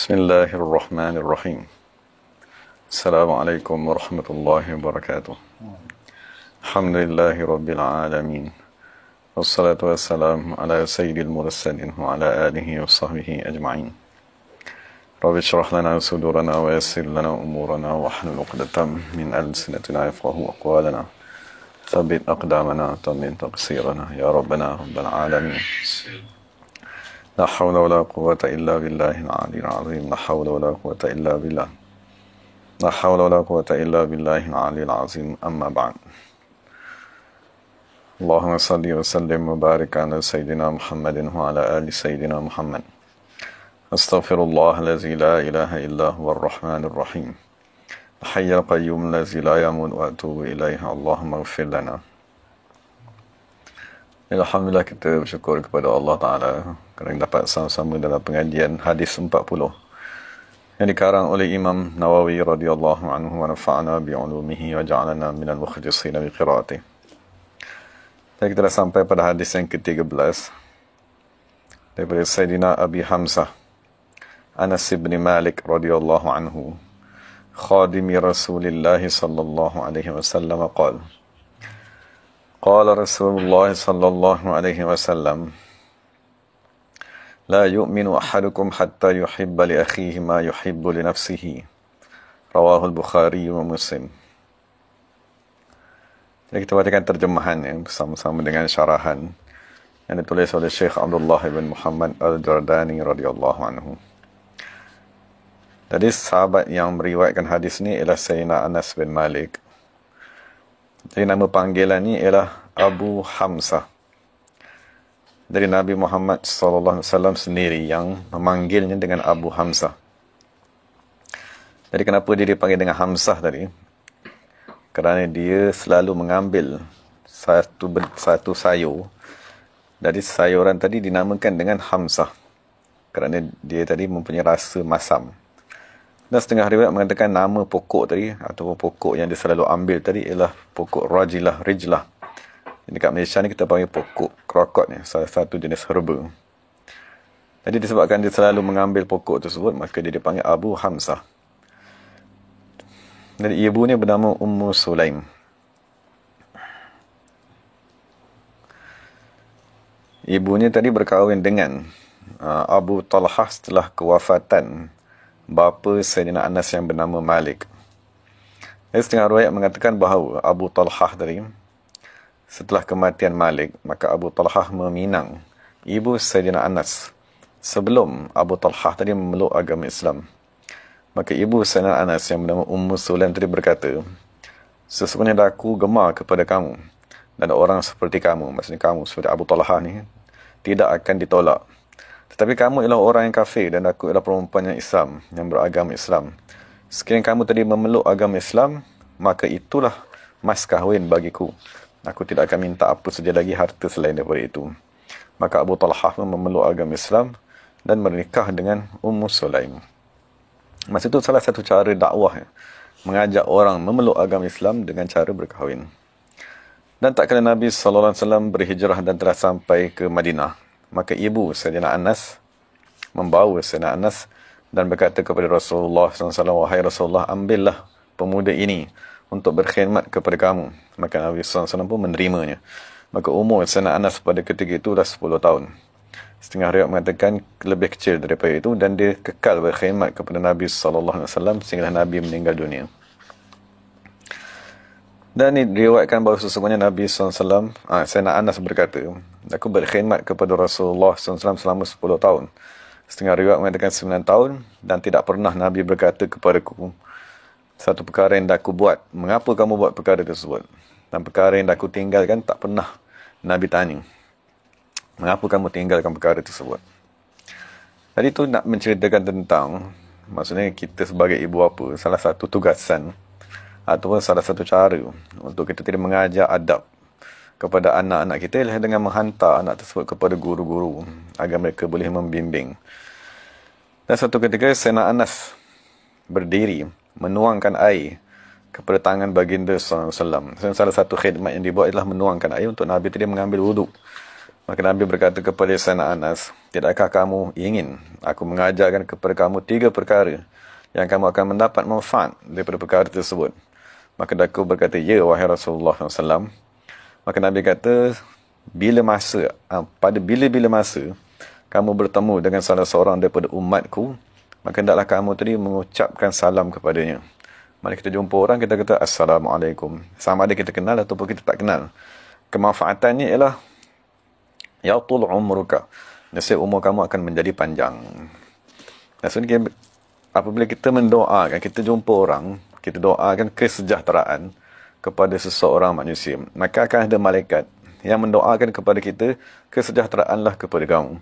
Bismillahirrahmanirrahim. Assalamualaikum warahmatullahi wabarakatuh. Alhamdulillahi rabbil alamin. Wassalatu wassalamu ala sayyidil mursalin wa ala alihi wa sahbihi ajma'in. Rabbi syrah lana sudurana wa yassir lana umurana wa hlul 'uqdatam min alsinatina yafqahu aqwalana. Thabbit aqdamana tammin taqsirana ya rabbana rabbal alamin. La hawla wa la quwwata illa billahil aliyyil azim. La hawla wa la quwwata illa billah. La hawla wa la quwwata illa billahil aliyyil azim. Amma ba'd. Allahumma salli wa sallim wa barik ala sayyidina Muhammadin wa ala ali sayyidina Muhammad. Astaghfirullah allazi la ilaha illa huwa ar-rahmanir rahim. Hayyul qayyum allazi la yamut wa atubu ilaihi. Allahumma ighfir lana. Alhamdulillah, kita bersyukur kepada Allah Ta'ala kerana dapat sama-sama dalam pengajian hadis 40 yang dikarang oleh Imam Nawawi radhiyallahu anhu wa nafa'ana bi'ulumihi wa ja'alana minal mukhlisina bi qiraatih. Dan kita dah sampai pada hadis yang ke-13 daripada Sayyidina Abi Hamzah Anas bin Malik radhiyallahu anhu, khadimi Rasulillah sallallahu alaihi wasallam, qala Qala Rasulullah sallallahu alaihi wasallam, La yu'minu ahadukum hatta yuhibba li akhihi ma yuhibbu li nafsihi. Rawahul Bukhari wa Muslim. Jadi kita bacakan terjemahan yang bersama-sama dengan syarahan yang ditulis oleh Syekh Abdullah bin Muhammad Al-Jordani radhiyallahu anhu. Tadi sahabat yang meriwayatkan hadis ni ialah Sayyidina Anas bin Malik. Jadi nama panggilan ni ialah Abu Hamzah. Dari Nabi Muhammad SAW sendiri yang memanggilnya dengan Abu Hamzah. Jadi kenapa dia dipanggil dengan Hamzah tadi? Kerana dia selalu mengambil satu sayur. Dari sayuran tadi dinamakan dengan Hamzah. Kerana dia tadi mempunyai rasa masam. Dan setengah riwayat mengatakan nama pokok tadi atau pokok yang dia selalu ambil tadi ialah pokok Rijlah. Dekat Malaysia ni kita panggil pokok krokot ni, salah satu jenis herba. Jadi disebabkan dia selalu mengambil pokok tersebut, maka dia dipanggil Abu Hamzah. Jadi ibunya bernama Ummu Sulaim. Ibunya tadi berkahwin dengan Abu Talhah setelah kewafatan bapa Sayyidina Anas yang bernama Malik. Setengah riwayat mengatakan bahawa Abu Talhah tadi, setelah kematian Malik, maka Abu Talhah meminang ibu Sayyidina Anas sebelum Abu Talhah tadi memeluk agama Islam. Maka ibu Sayyidina Anas yang bernama Ummu Sulaim tadi berkata, sesungguhnya aku gemar kepada kamu dan orang seperti kamu, maksudnya kamu seperti Abu Talhah ni, tidak akan ditolak. Tetapi kamu ialah orang yang kafir dan aku ialah perempuan yang Islam, yang beragama Islam. Sekiranya kamu tadi memeluk agama Islam, maka itulah mas kahwin bagiku. Aku tidak akan minta apa saja lagi harta selain daripada itu. Maka Abu Talhah memeluk agama Islam dan menikah dengan Ummu Sulaim. Masa itu salah satu cara dakwah, mengajak orang memeluk agama Islam dengan cara berkahwin. Dan tak kala Nabi SAW berhijrah dan telah sampai ke Madinah, maka ibu Sayyidina Anas membawa Sayyidina Anas dan berkata kepada Rasulullah SAW, wahai Rasulullah, ambillah pemuda ini untuk berkhidmat kepada kamu. Maka Nabi SAW pun menerimanya. Maka umur Sayyidina Anas pada ketika itu dah 10 tahun. Setengah riwayat mengatakan lebih kecil daripada itu, dan dia kekal berkhidmat kepada Nabi SAW sehingga Nabi meninggal dunia. Dan ini diriwayatkan bahawa sesungguhnya Nabi SAW, Sayyidina Anas berkata, aku berkhidmat kepada Rasulullah SAW selama 10 tahun. Setengah riwayat mengatakan 9 tahun, dan tidak pernah Nabi berkata kepadaku satu perkara yang aku buat, mengapa kamu buat perkara tersebut? Dan perkara yang aku tinggalkan, tak pernah Nabi tanya, mengapa kamu tinggalkan perkara tersebut? Jadi itu nak menceritakan tentang, maksudnya kita sebagai ibu bapa, salah satu tugasan ataupun salah satu cara untuk kita tidak mengajar adab kepada anak-anak kita ialah dengan menghantar anak tersebut kepada guru-guru agar mereka boleh membimbing. Dan satu ketika Sayyidina Anas berdiri menuangkan air kepada tangan baginda SAW. Salah satu khidmat yang dibuat adalah menuangkan air untuk Nabi tadi mengambil wuduk. Maka Nabi berkata kepada Sayyidina Anas, tidakkah kamu ingin aku mengajarkan kepada kamu 3 perkara yang kamu akan mendapat manfaat daripada perkara tersebut? Maka Daku berkata, ya wahai Rasulullah SAW. Maka Nabi kata, pada bila-bila masa kamu bertemu dengan salah seorang daripada umatku, maka hendaklah kamu tadi mengucapkan salam kepadanya. Mari kita jumpa orang, kita kata Assalamualaikum. Sama ada kita kenal ataupun kita tak kenal. Kemanfaatannya ialah yatul umruka. Nasib umur kamu akan menjadi panjang. Maksudnya apabila kita mendoakan, kita jumpa orang, kita doakan kesejahteraan kepada seseorang manusia, maka akan ada malaikat yang mendoakan kepada kita, kesejahteraanlah kepada kamu.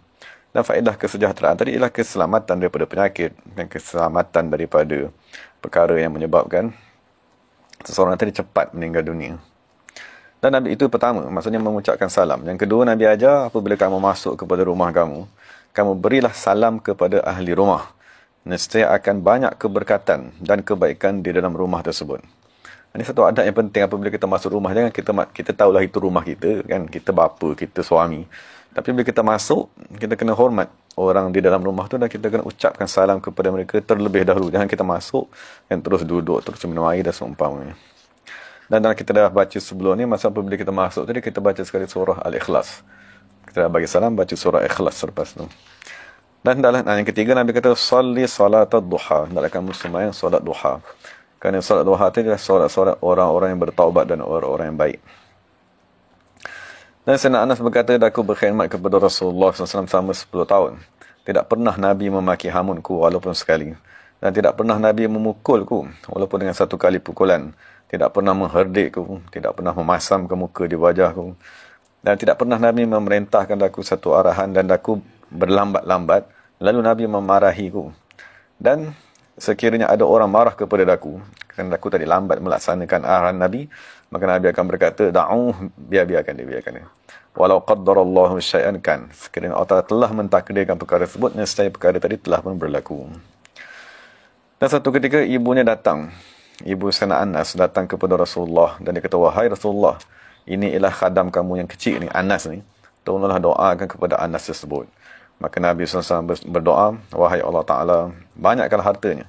Dan faedah kesejahteraan tadi ialah keselamatan daripada penyakit dan keselamatan daripada perkara yang menyebabkan seseorang tadi cepat meninggal dunia. Dan Nabi itu pertama, maksudnya mengucapkan salam. Yang kedua, Nabi ajar apabila kamu masuk kepada rumah kamu, kamu berilah salam kepada ahli rumah. Nescaya akan banyak keberkatan dan kebaikan di dalam rumah tersebut. Ini satu adab yang penting apabila kita masuk rumah. Jangan kita tahulah itu rumah kita, kan? Kita bapa, kita suami. Tapi bila kita masuk, kita kena hormat orang di dalam rumah tu dan kita kena ucapkan salam kepada mereka terlebih dahulu. Jangan kita masuk dan terus duduk, terus minum air dan seumpamanya. Dan dalam kita dah baca sebelum ni, masa apabila kita masuk tadi, kita baca sekali surah Al-Ikhlas. Kita dah bagi salam, baca surah Ikhlas selepas tu. Dan dalam yang ketiga, Nabi kata, Salli salatad duha. Hendaklah kamu sembahyang solat duha. Kerana solat duha itu adalah solat-solat orang-orang yang bertaubat dan orang-orang yang baik. Dan Sayyidina Anas berkata, aku berkhidmat kepada Rasulullah SAW selama 10 tahun. Tidak pernah Nabi memaki hamunku walaupun sekali. Dan tidak pernah Nabi memukulku walaupun dengan 1 kali pukulan. Tidak pernah mengherdikku. Tidak pernah memasam ke muka di wajahku. Dan tidak pernah Nabi memerintahkan aku satu arahan dan aku berlambat-lambat. Lalu Nabi memarahiku. Dan sekiranya ada orang marah kepada aku, kerana aku tadi lambat melaksanakan arahan Nabi, maka Nabi akan berkata, da'uh, biarkan dia. Walau qaddarallahu syai'an kan. Sekiranya Allah telah mentakdirkan perkara tersebut, nescaya perkara tadi telah pun berlaku. Dan satu ketika ibunya datang. Ibu Sayyidina Anas datang kepada Rasulullah dan dia kata, wahai Rasulullah, ini ialah khadam kamu yang kecil ni, Anas ni. Tolonglah doakan kepada Anas tersebut. Maka Nabi SAW berdoa, wahai Allah Ta'ala, banyakkanlah hartanya,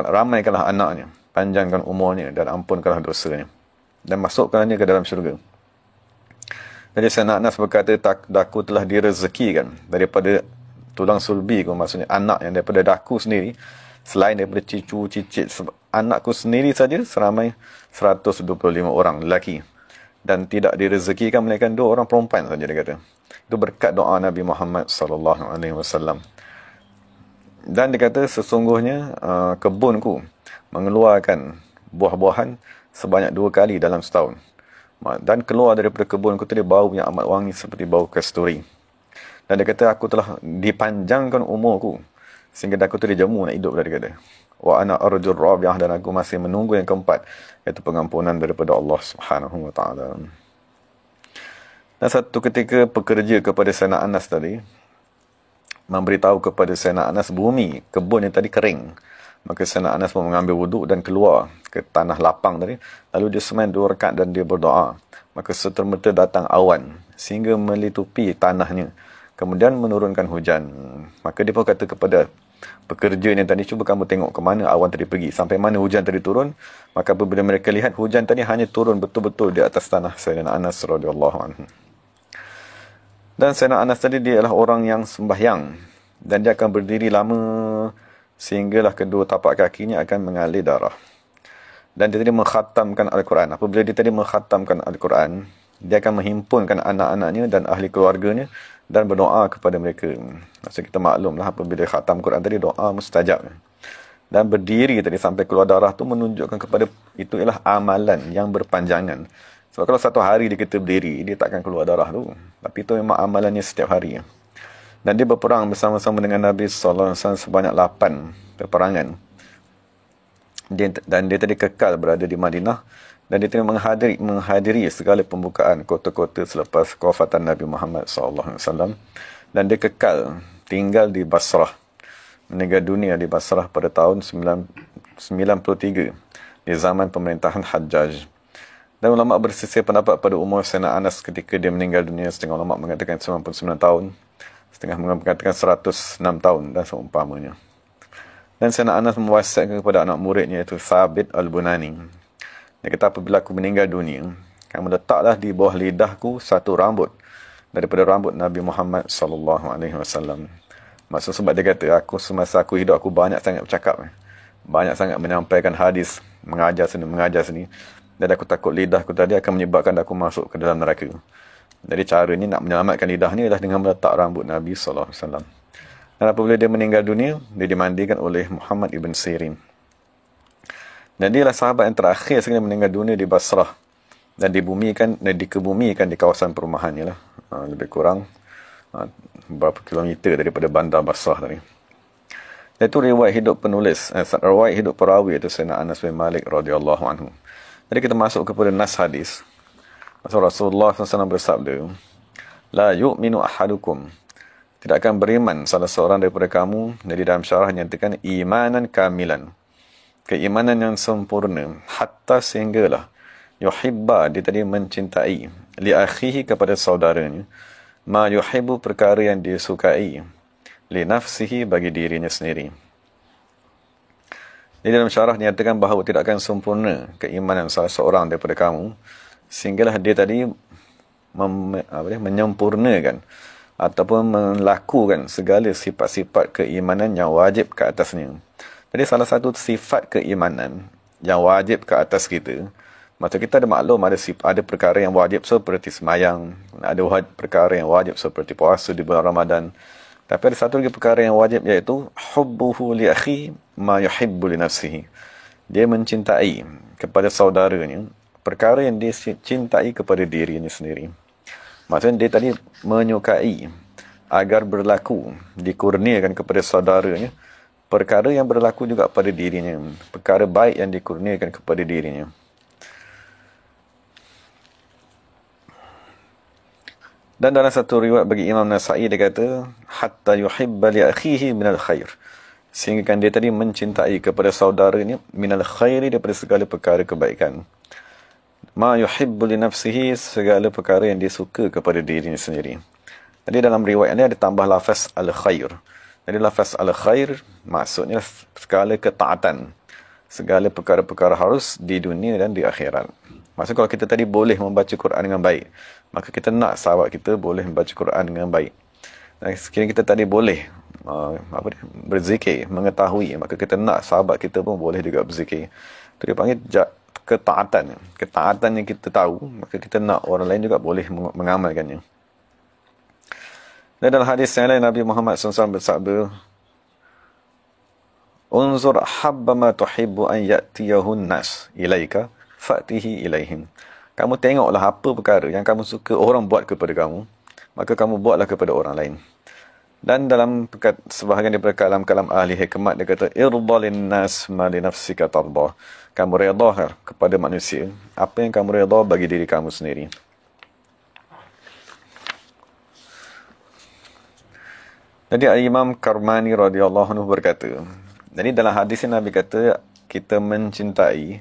ramaikanlah anaknya, panjangkan umurnya dan ampunkanlah dosanya, dan masukkannya ke dalam syurga. Jadi Sayyidina Anas berkata, daku telah direzekikan daripada tulang sulbi, maksudnya anak yang daripada daku sendiri, selain daripada cicu, cicit, anakku sendiri saja seramai 125 orang lelaki. Dan tidak direzekikan melainkan 2 orang perempuan saja, dia kata. Itu berkat doa Nabi Muhammad SAW. Dan dia kata, sesungguhnya kebunku mengeluarkan buah-buahan sebanyak 2 kali dalam setahun. Dan keluar daripada kebunku tadi bau yang amat wangi seperti bau kasturi. Dan dia kata, aku telah dipanjangkan umurku sehingga aku tadi jemu nak hidup, dia kata. Wa ana arjur rabi'ah, dan aku masih menunggu yang keempat, iaitu pengampunan daripada Allah Subhanahu wa taala. Dan satu ketika pekerja kepada Sayyidina Anas tadi memberitahu kepada Sayyidina Anas bumi kebun yang tadi kering. Maka Sayyidina Anas pun mengambil wuduk dan keluar ke tanah lapang tadi. Lalu dia sembahyang 2 rakaat dan dia berdoa. Maka serta-merta datang awan sehingga melitupi tanahnya. Kemudian menurunkan hujan. Maka dia pun kata kepada pekerja yang tadi, cuba kamu tengok ke mana awan tadi pergi, sampai mana hujan tadi turun. Maka apabila mereka lihat, hujan tadi hanya turun betul-betul di atas tanah Sayyidina Anas radhiyallahu anhu. Dan Sayyidina Anas tadi dia adalah orang yang sembahyang, dan dia akan berdiri lama sehinggalah kedua tapak kakinya akan mengalir darah. Dan dia tadi mengkhatamkan Al-Quran. Apabila dia tadi mengkhatamkan Al-Quran, dia akan menghimpunkan anak-anaknya dan ahli keluarganya dan berdoa kepada mereka. Maksudnya kita maklumlah apabila khatam Quran tadi doa mustajab. Dan berdiri tadi sampai keluar darah tu menunjukkan kepada itu ialah amalan yang berpanjangan. Sebab kalau satu hari dia kita berdiri, dia takkan keluar darah tu. Tapi itu memang amalannya setiap hari. Dan dia berperang bersama-sama dengan Nabi SAW sebanyak 8 peperangan. Dan dia tadi kekal berada di Madinah. Dan dia tadi menghadiri segala pembukaan kota-kota selepas kewafatan Nabi Muhammad SAW. Dan dia kekal tinggal di Basrah. Meninggal dunia di Basrah pada tahun 93 di zaman pemerintahan Hajjaj. Dan ulama bersisir pendapat pada umur Sayyidina Anas ketika dia meninggal dunia. Setengah ulama mengatakan 99 tahun, setengah mengatakan 106 tahun dan seumpamanya. Dan Sayyidina Anas mewasiatkan kepada anak muridnya, iaitu Thabit Al-Bunani. Dia kata, apabila aku meninggal dunia, kamu letaklah di bawah lidahku satu rambut daripada rambut Nabi Muhammad SAW. Maksud sebab dia kata, semasa aku hidup, aku banyak sangat bercakap. Banyak sangat menyampaikan hadis, mengajar sini. Dan aku takut lidahku tadi akan menyebabkan aku masuk ke dalam neraka. Jadi caranya nak menyelamatkan lidah ni adalah dengan meletak rambut Nabi SAW. Dan apabila dia meninggal dunia, dia dimandikan oleh Muhammad ibn Sirin. Dan dia adalah sahabat yang terakhir sekali meninggal dunia di Basrah. Dan dikebumikan di kawasan perumahannya lah. Lebih kurang berapa kilometer daripada bandar Basrah tadi. Itu riwayat hidup penulis, riwayat hidup perawi itu Sayyidina Anas bin Malik radhiyallahu anhu. Jadi kita masuk kepada nas hadis. Rasulullah SAW bersabda, la yu'minu ahadukum, tidak akan beriman salah seorang daripada kamu. Jadi dalam syarah nyatakan imanan kamilan, keimanan yang sempurna, hatta sehinggalah yuhibba, dia tadi mencintai, li akhihi, kepada saudaranya, ma yuhibbu, perkara yang dia sukai, li nafsihi, bagi dirinya sendiri. Jadi dalam syarah dinyatakan bahawa tidak akan sempurna keimanan salah seorang daripada kamu sehinggalah dia tadi menyempurnakan ataupun melakukan segala sifat-sifat keimanan yang wajib ke atasnya. Jadi salah satu sifat keimanan yang wajib ke atas kita, maksud kita ada maklum ada perkara yang wajib seperti semayang, ada perkara yang wajib seperti puasa di bulan Ramadan. Tapi ada satu lagi perkara yang wajib, iaitu hubbuhu li akhi ma yuhibbu li nafsihi. Dia mencintai kepada saudaranya perkara yang dia cintai kepada dirinya sendiri. Maksudnya dia tadi menyukai agar berlaku, dikurniakan kepada saudaranya perkara yang berlaku juga pada dirinya, perkara baik yang dikurniakan kepada dirinya. Dan dalam satu riwayat bagi Imam Nasa'i, dia kata hatta yuhibba li akhihi minal khair, sehingga kan dia tadi mencintai kepada saudaranya minal khairi, daripada segala perkara kebaikan, ma yuhibbu li nafsihi, segala perkara yang dia suka kepada dirinya sendiri. Jadi dalam riwayat ini ada tambah lafaz al-khair. Jadi lafaz al-khair maksudnya segala ketaatan, segala perkara-perkara harus di dunia dan di akhirat. Maksud kalau kita tadi boleh membaca Quran dengan baik, maka kita nak sahabat kita boleh membaca Quran dengan baik. Dan sekiranya kita tadi boleh berzikir, mengetahui, maka kita nak sahabat kita pun boleh juga berzikir. Itu dia panggil ketaatan. Ketaatan yang kita tahu, maka kita nak orang lain juga boleh mengamalkannya. Dan dalam hadis yang lain, Nabi Muhammad SAW bersabda, unzur habba ma tuhibbu an ya'tiyahun nas ilaika fa'tihi ilaihim. Kamu tengoklah apa perkara yang kamu suka orang buat kepada kamu, maka kamu buatlah kepada orang lain. Dan dalam sebahagian daripada kalam-kalam ahli hikmat, dia kata irda linnas ma li nafsika tarda. Kamu redha kepada manusia apa yang kamu redha bagi diri kamu sendiri. Jadi Imam Karmani radhiyallahu anhu berkata, jadi dalam hadis ini Nabi kata kita mencintai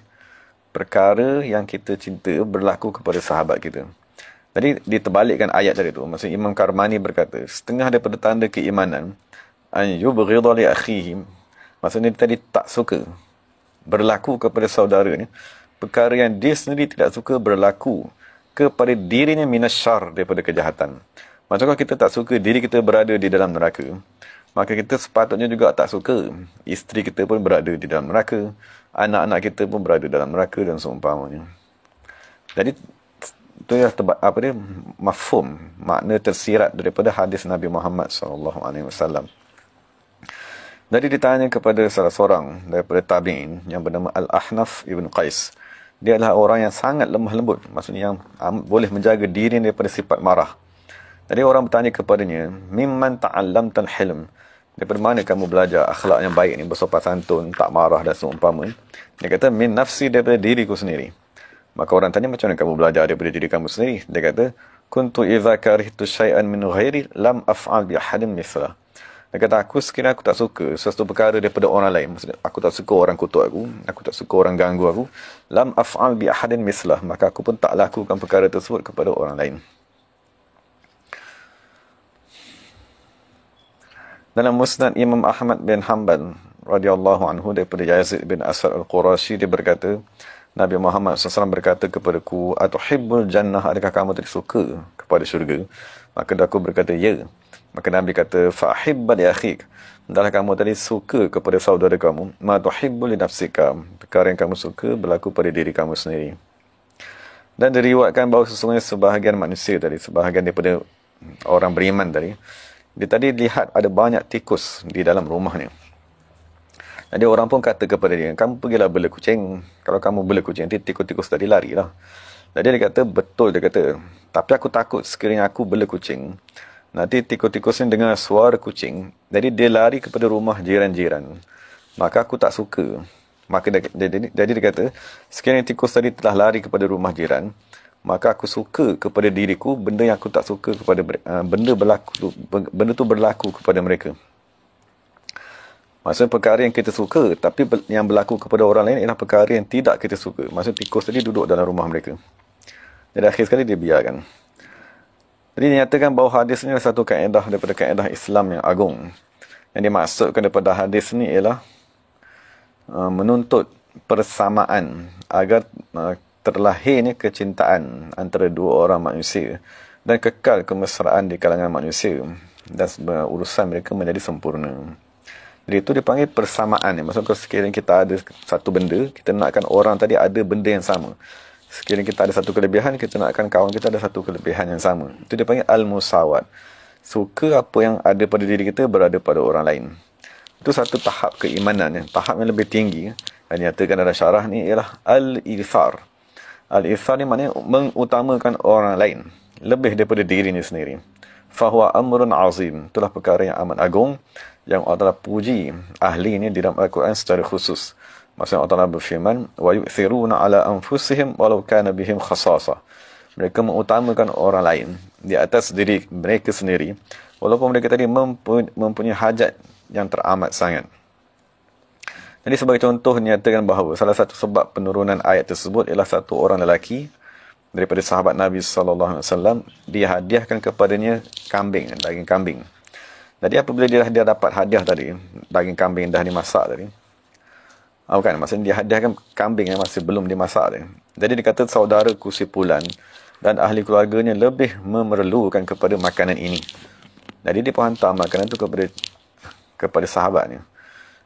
perkara yang kita cinta berlaku kepada sahabat kita. Jadi diterbalikkan ayat tadi tu. Maksud Imam Karmani berkata, setengah daripada tanda keimanan an yubghidha li akhihi, maksudnya dia tadi tak suka berlaku kepada saudaranya perkara yang dia sendiri tidak suka berlaku kepada dirinya minasyarr, daripada kejahatan. Maksud kalau kita tak suka diri kita berada di dalam neraka, maka kita sepatutnya juga tak suka isteri kita pun berada di dalam neraka, anak-anak kita pun berada dalam neraka dan seumpamanya. Jadi itu ya mafhum, makna tersirat daripada hadis Nabi Muhammad SAW. Jadi ditanya kepada salah seorang daripada tabi'in yang bernama Al-Ahnaf Ibn Qais. Dia adalah orang yang sangat lemah lembut, maksudnya yang boleh menjaga diri daripada sifat marah. Jadi orang bertanya kepadanya, mimman ta'allamtal hilm, daripada mana kamu belajar akhlak yang baik ni, bersopan santun, tak marah dan seumpama. Dia kata, min nafsi, daripada diriku sendiri. Maka orang tanya, macam mana kamu belajar daripada diri kamu sendiri? Dia kata, kuntu idza karihtu syai'an min ghairi lam af'al bi ahadin mithlah. Dia kata, aku sekiranya aku tak suka sesuatu perkara daripada orang lain, maksudnya aku tak suka orang kutuk aku tak suka orang ganggu aku, lam af'al bi ahadin mislah, maka aku pun tak lakukan perkara tersebut kepada orang lain. Dalam Musnad Imam Ahmad bin Hanbal radhiyallahu anhu daripada Yazid bin Asad al-Qurashi, dia berkata, Nabi Muhammad SAW berkata kepadaku, atuhibbul jannah, adakah kamu tadi suka kepada syurga? Maka aku berkata, ya. Maka Nabi kata, fa'ahibba li akhik, hendaklah kamu tadi suka kepada saudara kamu, ma tuhibbu li nafsika, perkara yang kamu suka berlaku pada diri kamu sendiri. Dan diriwayatkan bahawa sesungguhnya sebahagian manusia tadi, sebahagian daripada orang beriman tadi, dia tadi lihat ada banyak tikus di dalam rumahnya. Jadi orang pun kata kepada dia, kamu pergilah bela kucing. Kalau kamu bela kucing, nanti tikus-tikus tadi larilah. Jadi dia kata, betul, dia kata, tapi aku takut sekiranya aku bela kucing, nanti tikus-tikus ni dengar suara kucing, jadi dia lari kepada rumah jiran-jiran. Maka aku tak suka. Maka jadi dia kata, sekiranya tikus tadi telah lari kepada rumah jiran, maka aku suka kepada diriku benda yang aku tak suka kepada benda tu berlaku kepada mereka. Maksudnya perkara yang kita suka tapi yang berlaku kepada orang lain ialah perkara yang tidak kita suka. Maksudnya tikus tadi duduk dalam rumah mereka. Jadi akhir sekali dia biarkan. Jadi dinyatakan bahawa hadis ini adalah satu kaedah daripada kaedah Islam yang agung. Yang dimaksudkan daripada hadis ini ialah menuntut persamaan agar terlahirnya kecintaan antara dua orang manusia dan kekal kemesraan di kalangan manusia dan urusan mereka menjadi sempurna. Jadi itu dipanggil persamaan. Maksudnya sekiranya kita ada satu benda, kita nakkan orang tadi ada benda yang sama. Sekiranya kita ada satu kelebihan, kita nakkan kawan kita ada satu kelebihan yang sama. Itu dipanggil al-musawat. Suka apa yang ada pada diri kita berada pada orang lain. Itu satu tahap keimanan. Tahap yang lebih tinggi yang dinyatakan dalam syarah ni ialah al-ithar. Al-ithar ni maknanya mengutamakan orang lain lebih daripada dirinya sendiri. Fahuwa amrun azim. Itulah perkara yang amat agung yang Allah Ta'ala puji ahli ini di dalam Al-Quran secara khusus. Maksudnya Allah Ta'ala berfirman, wa yu'thiruna ala anfusihim walau kana bihim khasasah. Mereka mengutamakan orang lain di atas diri mereka sendiri walaupun mereka tadi mempunyai hajat yang teramat sangat. Jadi sebagai contoh nyatakan bahawa salah satu sebab penurunan ayat tersebut ialah satu orang lelaki daripada sahabat Nabi SAW, dia hadiahkan kepadanya kambing, daging kambing. Jadi apabila dia dapat hadiah tadi, daging kambing dah dimasak tadi. Bukan, maksudnya dia hadiahkan kambing yang masih belum dimasak tadi. Jadi dia kata saudaraku si Fulan dan ahli keluarganya lebih memerlukan kepada makanan ini. Jadi dia pun hantar makanan itu kepada sahabatnya.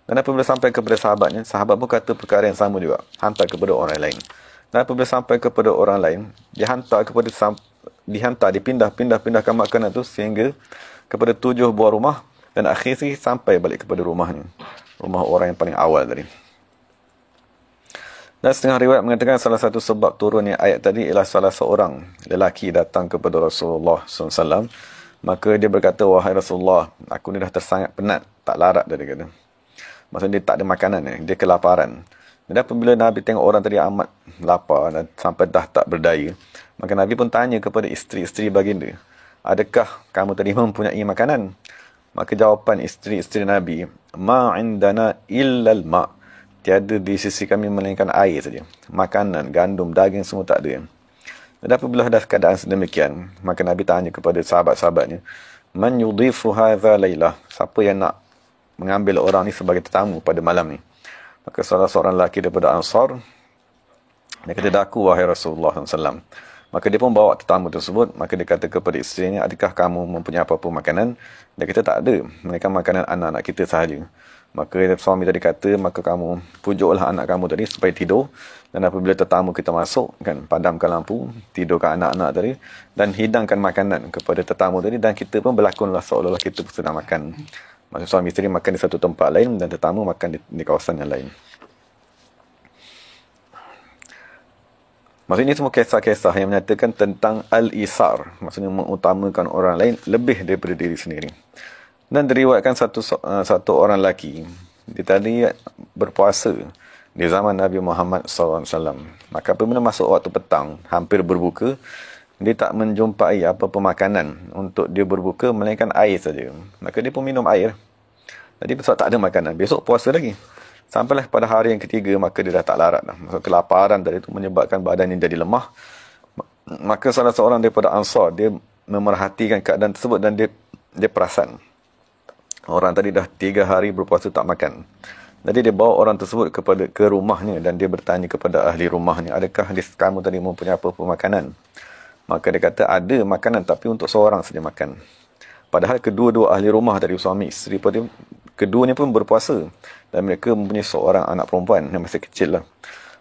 Dan apabila sampai kepada sahabatnya, sahabat pun kata perkara yang sama juga, hantar kepada orang lain. Dan apabila sampai kepada orang lain, dipindah-pindahkan makanan itu sehingga kepada 7 buah rumah dan akhirnya sampai balik kepada rumahnya. Rumah orang yang paling awal tadi. Dan setengah riwayat mengatakan salah satu sebab turunnya ayat tadi ialah salah seorang lelaki datang kepada Rasulullah SAW. Maka dia berkata, wahai Rasulullah, aku ni dah tersangat penat, tak larat dia kata. Maksudnya dia tak ada makanan, dia kelaparan. Dan apabila Nabi tengok orang tadi amat lapar dan sampai dah tak berdaya, maka Nabi pun tanya kepada isteri-isteri baginda, adakah kamu tadi mempunyai makanan? Maka jawapan isteri-isteri Nabi, ma indana illal ma'. Tiada di sisi kami melainkan air saja. Makanan, gandum, daging semua tak ada. Dan apabila dah keadaan sedemikian, maka Nabi tanya kepada sahabat-sahabatnya, man yudhifu hadha laylah? Siapa yang nak mengambil orang ni sebagai tetamu pada malam ni? Maka salah seorang lelaki daripada Ansar, dia kata, daku wahai Rasulullah SAW. Maka dia pun bawa tetamu tersebut. Maka dia kata kepada isterinya, adakah kamu mempunyai apa-apa makanan? Dia kata tak ada, melainkan makanan anak-anak kita sahaja. Maka suami tadi kata, maka kamu pujuklah anak kamu tadi supaya tidur. Dan apabila tetamu kita masuk, kan, padamkan lampu, tidurkan anak-anak tadi, dan hidangkan makanan kepada tetamu tadi. Dan kita pun berlakonlah seolah-olah kita sedang makan. Maksud suami isteri makan di satu tempat lain dan tetamu makan di kawasan yang lain. Maksudnya ini semua kisah-kisah yang menyatakan tentang al-isar. Maksudnya mengutamakan orang lain lebih daripada diri sendiri. Dan diriwayatkan satu orang lelaki, dia tadi berpuasa di zaman Nabi Muhammad SAW. Maka apabila masuk waktu petang, hampir berbuka, dia tak menjumpai apa-apa makanan untuk dia berbuka, melainkan air saja. Maka dia pun minum air. Jadi sebab tak ada makanan, besok puasa lagi. Sampailah pada hari yang ketiga, maka dia dah tak larat dah. Maksud kelaparan tadi itu menyebabkan badannya jadi lemah. Maka salah seorang daripada Ansar, dia memerhatikan keadaan tersebut dan dia perasan orang tadi dah 3 hari berpuasa tak makan. Jadi dia bawa orang tersebut ke rumahnya dan dia bertanya kepada ahli rumahnya, adakah kamu tadi mempunyai apa-apa makanan? Maka dia kata, ada makanan tapi untuk seorang saja makan. Padahal kedua-dua ahli rumah tadi, suami isteri pun, keduanya pun berpuasa. Dan mereka mempunyai seorang anak perempuan yang masih kecil lah.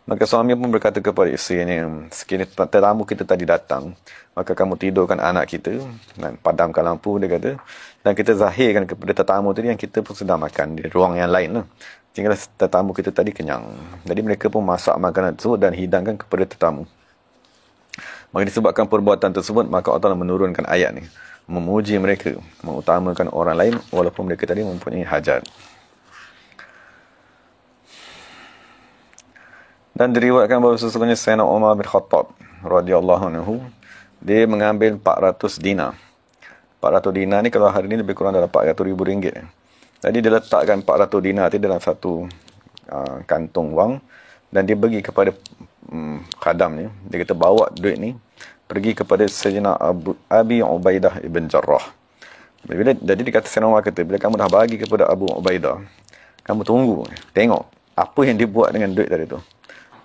Maka suami pun berkata kepada isterinya, sekiranya tetamu kita tadi datang, maka kamu tidurkan anak kita dan padamkan lampu, dia kata. Dan kita zahirkan kepada tetamu tadi yang kita pun sedang makan di ruang yang lain lah. Sehingga tetamu kita tadi kenyang. Jadi mereka pun masak makanan tersebut dan hidangkan kepada tetamu. Maka disebabkan perbuatan tersebut, maka Allah menurunkan ayat ni, memuji mereka, mengutamakan orang lain walaupun mereka tadi mempunyai hajat. Dan diriwayatkan bahawa sesungguhnya Sayyidina Umar bin Khattab radhiyallahu anhu, dia mengambil 400 dinar. 400 dinar ni kalau hari ni lebih kurang dalam 400,000 ringgit. Jadi dia letakkan 400 dinar tu dalam satu kantung wang dan dia bagi kepada khadam ni. Dia kata, bawa duit ni pergi kepada Sayyidina Abi Ubaidah ibn Jarrah. Jadi dia kata, Sayyidina Umar kata, bila kamu dah bagi kepada Abu Ubaidah, kamu tunggu, tengok apa yang dia buat dengan duit tadi tu.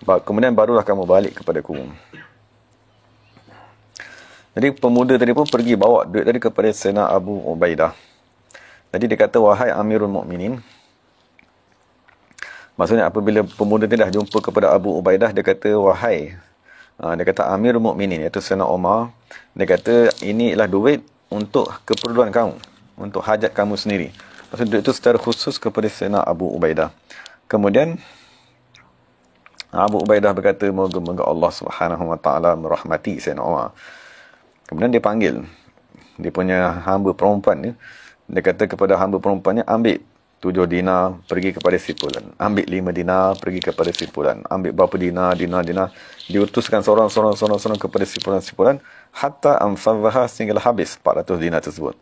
Kemudian barulah kamu balik kepadaku. Jadi pemuda tadi pun pergi bawa duit tadi kepada Sayyidina Abu Ubaidah. Jadi dia kata, wahai Amirul Mukminin. Maksudnya apabila pemuda tadi dah jumpa kepada Abu Ubaidah, dia kata, wahai, dia kata Amirul Mukminin, iaitu Sayyidina Umar. Dia kata, ini ialah duit untuk keperluan kamu, untuk hajat kamu sendiri. Maksudnya duit itu secara khusus kepada Sayyidina Abu Ubaidah. Kemudian Abu Ubaidah berkata, moga-moga Allah Subhanahu Wa Taala merahmati Sayyidina Umar. Kemudian dia panggil dia punya hamba perempuan ni. Dia kata kepada hamba perempuannya, ambil 7 dinar, pergi kepada si fulan. Ambil 5 dinar, pergi kepada si fulan. Ambil berapa dinar. Diutuskan seorang kepada si fulan. Hatta amfadhaha, sehinggalah habis 400 dinar tersebut.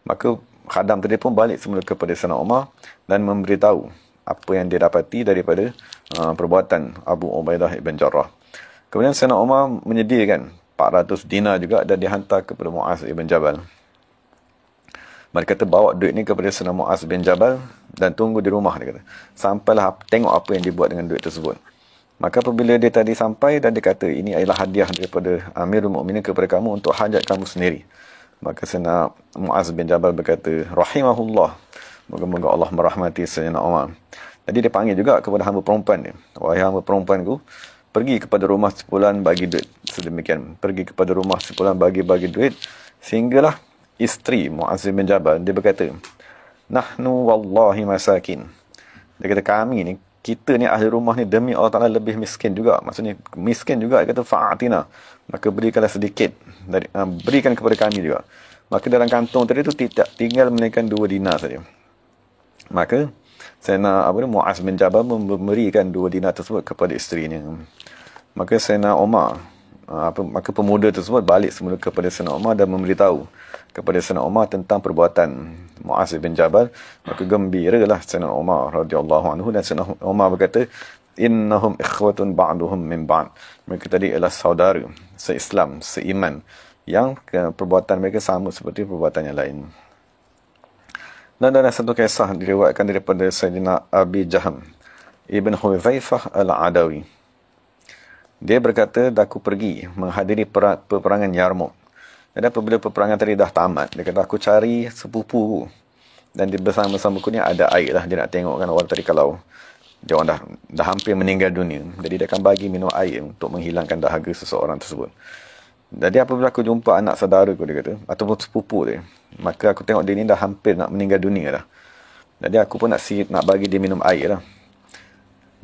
Maka khadam tadi pun balik semula kepada Sayyidina Umar dan memberitahu apa yang dia dapati daripada perbuatan Abu Ubaidah ibn Jarrah. Kemudian Sayyidina Umar menyediakan 400 dinar juga dan dihantar kepada Muaz ibn Jabal. Mereka kata, bawa duit ni kepada Sayyidina Muaz bin Jabal dan tunggu di rumah, dia kata. Sampailah tengok apa yang dibuat dengan duit tersebut. Maka apabila dia tadi sampai dan dia kata, ini adalah hadiah daripada Amirul Mukminin kepada kamu untuk hajat kamu sendiri. Maka Sayyidina Muaz bin Jabal berkata, rahimahullah, moga-moga Allah merahmati Sayyidina Umar. Jadi dia panggil juga kepada hamba perempuan dia, wahai hamba perempuanku, pergi kepada rumah sepulan bagi duit. Sedemikian, pergi kepada rumah sepulan bagi duit, sehinggalah isteri Muaz bin Jabal, dia berkata, nahnu wallahi masakin. Dia kata, kami ni, kita ni ahli rumah ni, demi Allah Ta'ala lebih miskin juga. Maksudnya miskin juga. Dia kata, fa'atina, maka berikanlah sedikit, berikan kepada kami juga. Maka dalam kantong tadi tu tinggal menaikkan 2 dinar saja. Maka Sayyidina Muaz bin Jabal memberikan 2 dinar tersebut kepada isterinya. Maka Sayyidina Umar, maka pemuda tersebut balik semula kepada Sayyidina Umar dan memberitahu kepada Sayyidina Umar tentang perbuatan Muaz bin Jabal. Maka gembiralah Sayyidina Umar radhiyallahu anhu dan Sayyidina Umar berkata, innahum ikhwatun ba'duhum min ba'd. Mereka tadi adalah saudara se-Islam, seiman, yang perbuatan mereka sama seperti perbuatan yang lain. Dan dalam satu kisah diriwayatkan daripada Sayyidina Abi Jaham Ibn Huzaifah Al-Adawi. Dia berkata, aku pergi menghadiri peperangan Yarmouk. Dan apabila peperangan tadi dah tamat, dia kata, aku cari sepupu. Dan dia bersama-sama aku ni ada air lah. Dia nak tengok kan orang tadi kalau dia orang dah hampir meninggal dunia. Jadi dia akan bagi minum air untuk menghilangkan dahaga seseorang tersebut. Jadi apabila aku jumpa anak saudara aku, dia kata, ataupun sepupu dia, maka aku tengok dia ni dah hampir nak meninggal dunia dah. Jadi aku pun nak bagi dia minum air lah.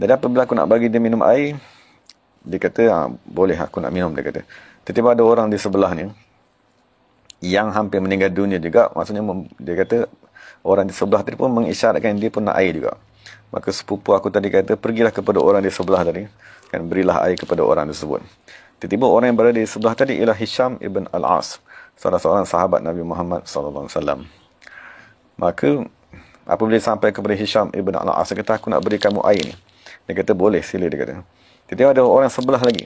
Jadi apabila aku nak bagi dia minum air, dia kata, boleh aku nak minum, dia kata. Tiba-tiba ada orang di sebelahnya yang hampir meninggal dunia juga. Maksudnya dia kata, orang di sebelah tadi pun mengisyaratkan dia pun nak air juga. Maka sepupu aku tadi kata, pergilah kepada orang di sebelah tadi, kan, berilah air kepada orang tersebut. Tiba-tiba orang yang berada di sebelah tadi ialah Hisham ibn Al-As, salah seorang sahabat Nabi Muhammad SAW. Maka Apabila sampai kepada Hisham ibn Al-As, dia kata, aku nak beri kamu air ni. Dia kata, boleh, sila, dia kata. Tiba-tiba ada orang sebelah lagi.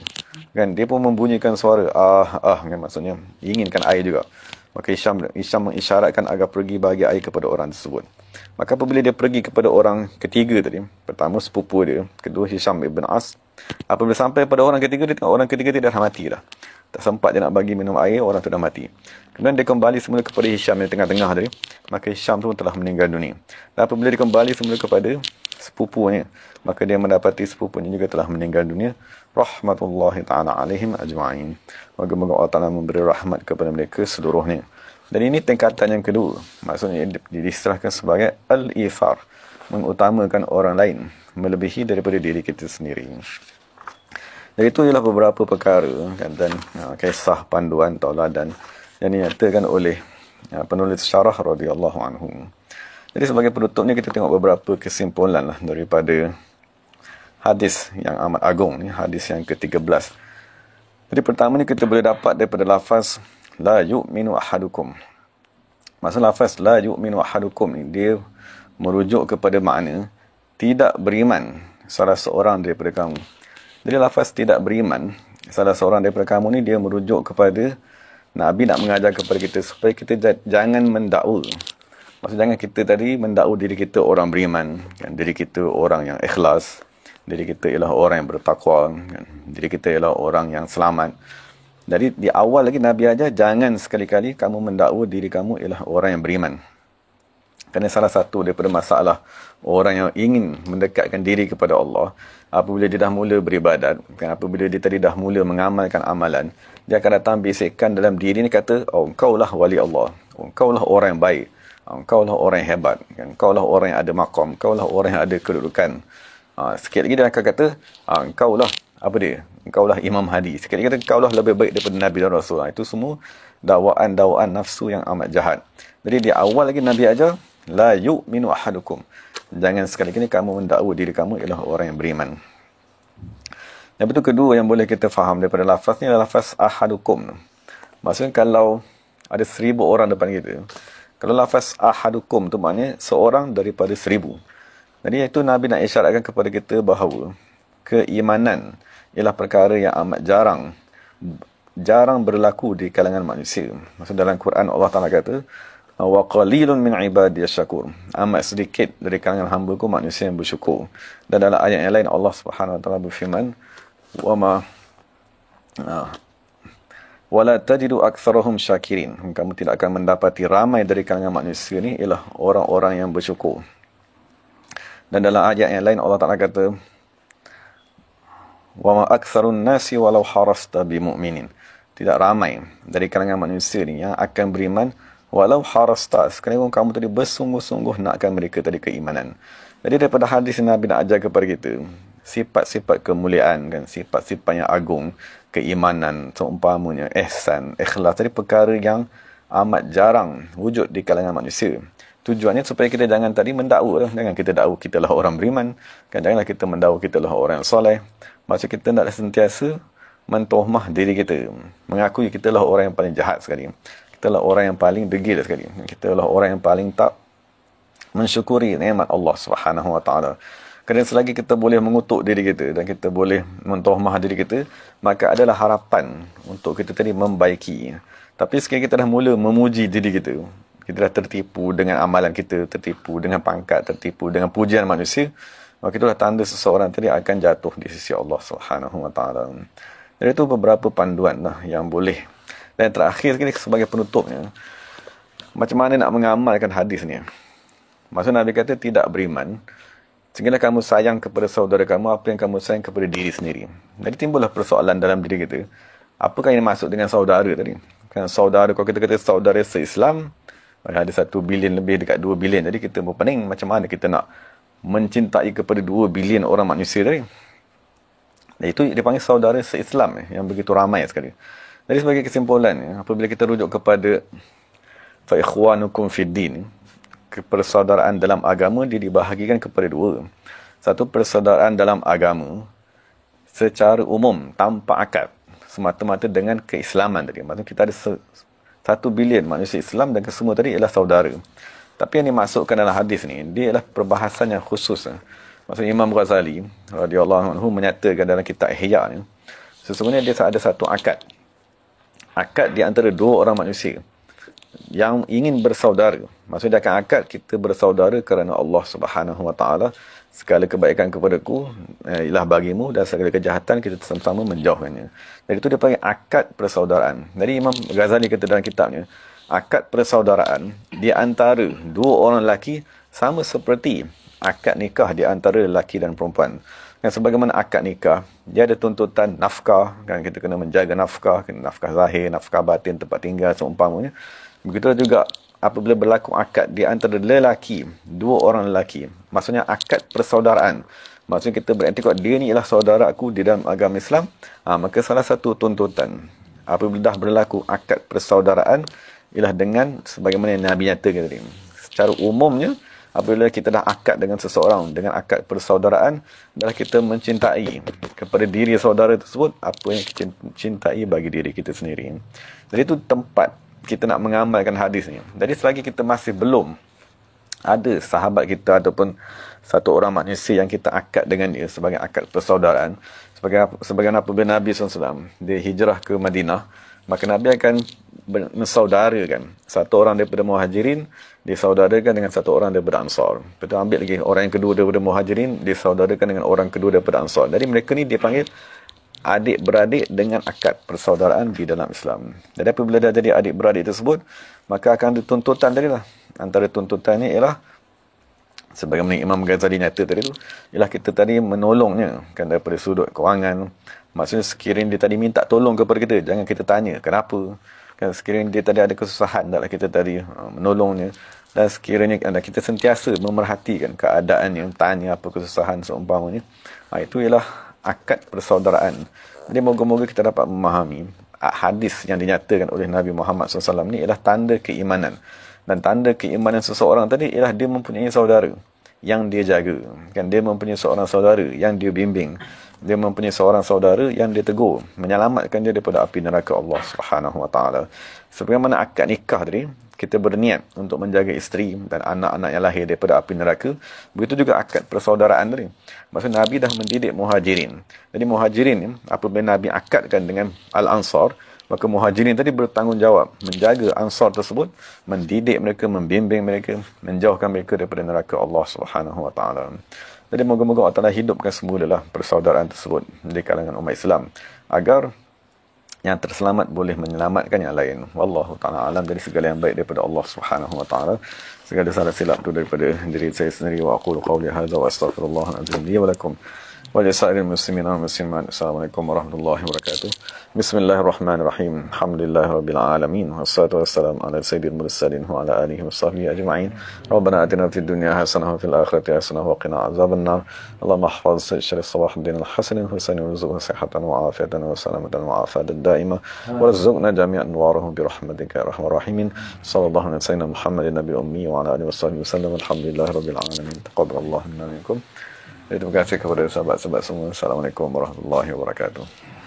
Kan, dia pun membunyikan suara, kan, maksudnya, inginkan air juga. Maka Hisham mengisyaratkan agar pergi bagi air kepada orang tersebut. Maka apabila dia pergi kepada orang ketiga tadi, pertama sepupu dia, kedua Hisham ibn As, apabila sampai pada orang ketiga, dia tengok orang ketiga dia dah mati dah. Tak sempat dia nak bagi minum air, orang tu dah mati. Kemudian dia kembali semula kepada Hisham yang tengah-tengah tadi. Maka Hisham tu telah meninggal dunia. Dan apabila dia kembali semula kepada sepupunya, maka dia mendapati sepupunya juga telah meninggal dunia. Rahmatullahi ta'ala alaihim ajma'in. Moga-moga Allah Ta'ala memberi rahmat kepada mereka seluruhnya. Dan ini tingkatan yang kedua. Maksudnya diistilahkan sebagai al-ithar. Mengutamakan orang lain melebihi daripada diri kita sendiri. Jadi itu ialah beberapa perkara kan, dan kisah panduan tauladan yang dinyatakan oleh penulis syarah radhiyallahu anhu. Jadi sebagai penutupnya kita tengok beberapa kesimpulan lah daripada hadis yang amat agung ni, hadis yang ke-13. Jadi pertamanya kita boleh dapat daripada lafaz la yu'minu ahadukum. Maksud lafaz la yu'minu ahadukum ni dia merujuk kepada makna tidak beriman salah seorang daripada kamu. Jadi lafaz tidak beriman salah seorang daripada kamu ni dia merujuk kepada Nabi nak mengajar kepada kita supaya kita jangan mendakwa. Maksud jangan kita tadi mendakwa diri kita orang beriman, kan? Diri kita orang yang ikhlas, diri kita ialah orang yang bertakwa, kan? Diri kita ialah orang yang selamat. Jadi di awal lagi Nabi ajar jangan sekali-kali kamu mendakwa diri kamu ialah orang yang beriman. Kerana salah satu daripada masalah orang yang ingin mendekatkan diri kepada Allah, apabila dia dah mula beribadat, kan, apabila dia tadi dah mula mengamalkan amalan, dia akan datang bisikan dalam diri ni kata, oh engkaulah wali Allah, oh engkaulah orang yang baik, oh engkaulah orang yang hebat, kan, engkaulah orang yang ada maqam, engkaulah orang yang ada kedudukan. Sikit lagi dia akan kata, engkaulah apa dia? Engkaulah Imam Hadi. Sikit lagi kata engkaulah lebih baik daripada Nabi dan Rasul. Itu semua dakwaan nafsu yang amat jahat. Jadi di awal lagi Nabi ajar la yu'minu ahadukum. Jangan sekali-kali kamu mendakwa diri kamu ialah orang yang beriman. Yang betul kedua yang boleh kita faham daripada lafaz ni adalah lafaz ahadukum. Maksudnya kalau ada 1000 orang depan kita, kalau lafaz ahadukum tu maknanya seorang daripada 1000. Jadi itu Nabi nak isyaratkan kepada kita bahawa keimanan ialah perkara yang amat jarang berlaku di kalangan manusia. Maksud dalam Quran Allah Ta'ala kata, wa qalilun min ibadiyas syakur. Amat sedikit dari kalangan hamba-Ku manusia yang bersyukur. Dan dalam ayat yang lain Allah Subhanahu wa taala berfirman, wala tajidu aktsarahum syakirin. Kamu tidak akan mendapati ramai dari kalangan manusia ni ialah orang-orang yang bersyukur. Dan dalam ayat yang lain Allah Ta'ala kata, wa ma aktsarun nasi walau harasta bimu'minin. Tidak ramai dari kalangan manusia ni yang akan beriman walau harasta, sekalipun kamu tadi bersungguh-sungguh nakkan mereka tadi keimanan. Jadi daripada hadis Nabi nak ajar kepada kita sifat-sifat kemuliaan, kan, sifat-sifat yang agung, keimanan, seumpamanya ihsan, ikhlas, tadi perkara yang amat jarang wujud di kalangan manusia. Tujuannya supaya kita jangan tadi mendakwa lah. Jangan kita dakwa kita lah orang beriman, kan, janganlah kita mendakwa kita lah orang yang soleh. Maksud kita nak sentiasa mentohmah diri kita, mengakui kita lah orang yang paling jahat sekali, kita lah orang yang paling degil sekali, kita lah orang yang paling tak mensyukuri nikmat Allah Subhanahu wa taala. Kerana selagi kita boleh mengutuk diri kita dan kita boleh mentohmah diri kita, maka adalah harapan untuk kita tadi membaiki. Tapi sekali kita dah mula memuji diri kita, kita dah tertipu dengan amalan kita, tertipu dengan pangkat, tertipu dengan pujian manusia, maka itulah tanda seseorang tadi akan jatuh di sisi Allah Subhanahu wa taala. Jadi itu beberapa panduan lah yang boleh. Dan terakhir sekali sebagai penutupnya, macam mana nak mengamalkan hadis ni? Maksud Nabi kata tidak beriman sehingga kamu sayang kepada saudara kamu apa yang kamu sayang kepada diri sendiri. Jadi timbullah persoalan dalam diri kita. Apakah yang dimaksud dengan saudara tadi? Kan saudara, kalau kita kata saudara se-Islam, ada 1 bilion lebih dekat 2 bilion. Jadi kita berpening macam mana kita nak mencintai kepada 2 bilion orang manusia tadi. Dan itu dipanggil saudara se-Islam yang begitu ramai sekali. Jadi sebagai kesimpulan, apabila kita rujuk kepada fa ikhwanukum fid din, persaudaraan dalam agama dia dibahagikan kepada 2. Satu, persaudaraan dalam agama secara umum tanpa akad, semata-mata dengan keislaman tadi. Maksudnya kita ada 1 bilion manusia Islam dan kesemua tadi ialah saudara. Tapi yang dimasukkan dalam hadis ni, dia adalah perbahasan yang khusus. Maksudnya Imam Ghazali radhiyallahu anhu menyatakan dalam kitab Ihya ni, sesungguhnya dia ada satu akad. Akad di antara dua orang manusia yang ingin bersaudara. Maksudnya dia akan akad kita bersaudara kerana Allah Subhanahu Wa Taala. Segala kebaikan kepadaku ialah bagimu dan segala kejahatan kita sama-sama menjauhkannya. Jadi itu dia panggil akad persaudaraan. Jadi Imam Ghazali kata dalam kitabnya, akad persaudaraan di antara dua orang lelaki sama seperti akad nikah di antara lelaki dan perempuan. Dan sebagaimana akad nikah, dia ada tuntutan nafkah, kan kita kena menjaga nafkah, nafkah zahir, nafkah batin, tempat tinggal seumpamanya. Begitu juga apabila berlaku akad di antara lelaki, dua orang lelaki, maksudnya akad persaudaraan. Maksudnya kita beriktikad dia ni ialah saudara aku di dalam agama Islam, maka salah satu tuntutan apabila dah berlaku akad persaudaraan ialah dengan sebagaimana yang Nabi nyatakan tadi. Secara umumnya, apabila kita dah akad dengan seseorang dengan akad persaudaraan, adalah kita mencintai kepada diri saudara tersebut apa yang kita cintai bagi diri kita sendiri. Jadi itu tempat kita nak mengamalkan hadis ni. Jadi selagi kita masih belum ada sahabat kita ataupun satu orang manusia yang kita akad dengan dia sebagai akad persaudaraan, sebagai apabila Nabi SAW dia hijrah ke Madinah, maka Nabi akan mensaudarakan satu orang daripada Muhajirin disaudarakan dengan satu orang daripada Ansar. Kita ambil lagi orang yang kedua daripada Muhajirin disaudarakan dengan orang kedua daripada Ansar. Jadi mereka ni dipanggil adik-beradik dengan akad persaudaraan di dalam Islam. Jadi apabila dah jadi adik-beradik tersebut, maka akan ada tuntutan tadi lah. Antara tuntutan ni ialah sebagaimana Imam Ghazali nyata tadi tu, ialah kita tadi menolongnya kan daripada sudut kewangan. Maksudnya sekiranya dia tadi minta tolong kepada kita, jangan kita tanya kenapa. Kan sekiranya dia tadi ada kesusahan, hendaklah kita tadi menolongnya. Dan sekiranya kita sentiasa memerhatikan keadaannya, tanya apa kesusahan seumpamanya. Itu ialah akad persaudaraan. Jadi moga-moga kita dapat memahami hadis yang dinyatakan oleh Nabi Muhammad SAW ni ialah tanda keimanan. Dan tanda keimanan seseorang tadi ialah dia mempunyai saudara yang dia jaga. Kan dia mempunyai seorang saudara yang dia bimbing. Dia mempunyai seorang saudara yang dia tegur, menyelamatkan dia daripada api neraka Allah Subhanahu Wa Taala. Sebagaimana akad nikah tadi, kita berniat untuk menjaga isteri dan anak-anak yang lahir daripada api neraka. Begitu juga akad persaudaraan tadi. Maksud Nabi dah mendidik Muhajirin. Jadi Muhajirin ni, apabila Nabi akadkan dengan Al-Ansar, maka Muhajirin tadi bertanggungjawab menjaga Ansar tersebut, mendidik mereka, membimbing mereka, menjauhkan mereka daripada neraka Allah Subhanahu Wa Taala. Jadi moga-moga Allah Ta'ala hidupkan semulalah persaudaraan tersebut di kalangan umat Islam, agar yang terselamat boleh menyelamatkan yang lain. Wallahu ta'ala alam. Dari segala yang baik daripada Allah Subhanahu Wa Ta'ala, segala salah silap itu daripada diri saya sendiri. Wa aqulu qawli hadza wa astaghfirullahal azim li wa lakum wa lisairil muslimin wal muslimat. Assalamualaikum warahmatullahi wabarakatuh. Bismillahirrahmanirrahim. Alhamdulillahirabbil alamin. Wassalatu wassalamu ala sayyidil mursalin wa ala alihi washabbihi ajma'in. Rabbana atina fid dunya hasanah wa fil akhirati hasanah wa qina azabannar. Allahumma ihfaz syarif Salahuddin al-Hasan al-Husaini warzuqhu sihhatan wa afiyatan wa salamatan wa afatan daima warzuqna jami'an anwarahum bi rahmatika ya arhamar rahimin. Sallallahu alaihi wasallam Muhammadin nabiyil ummi wa ala alihi washabbihi wasallam. Alhamdulillahirabbil alamin. Taqabbalallahu minna minkum. Terima kasih kepada sahabat-sahabat semua. Assalamualaikum warahmatullahi wabarakatuh.